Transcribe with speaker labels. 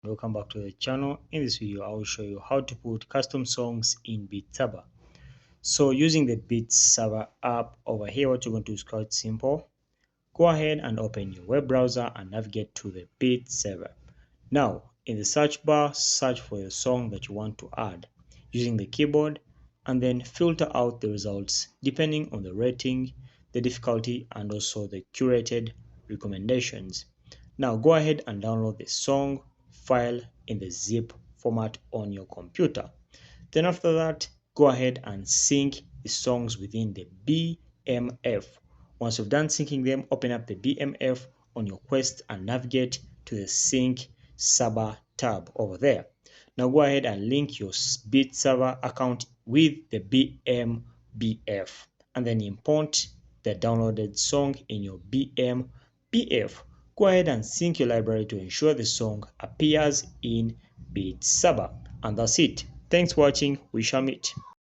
Speaker 1: Welcome back to the channel. In this video I will show you how to put custom songs in Saber. So using the Saber app over here, what you're going to do is quite simple. Go ahead and open your web browser and navigate to the Saber. Now in the search bar, search for your song that you want to add using the keyboard, and then filter out the results depending on the rating, the difficulty, and also the curated recommendations. Now go ahead and download the song file in the zip format on your computer. Then after that, go ahead and sync the songs within the BMF. Once you've done syncing them, open up the BMF on your Quest and navigate to the Sync Saber tab over there. Now go ahead and link your Saber account with the BMBF and then import the downloaded song in your BMBF. Go ahead and sync your library to ensure the song appears in Saber. And that's it. Thanks for watching. We shall meet.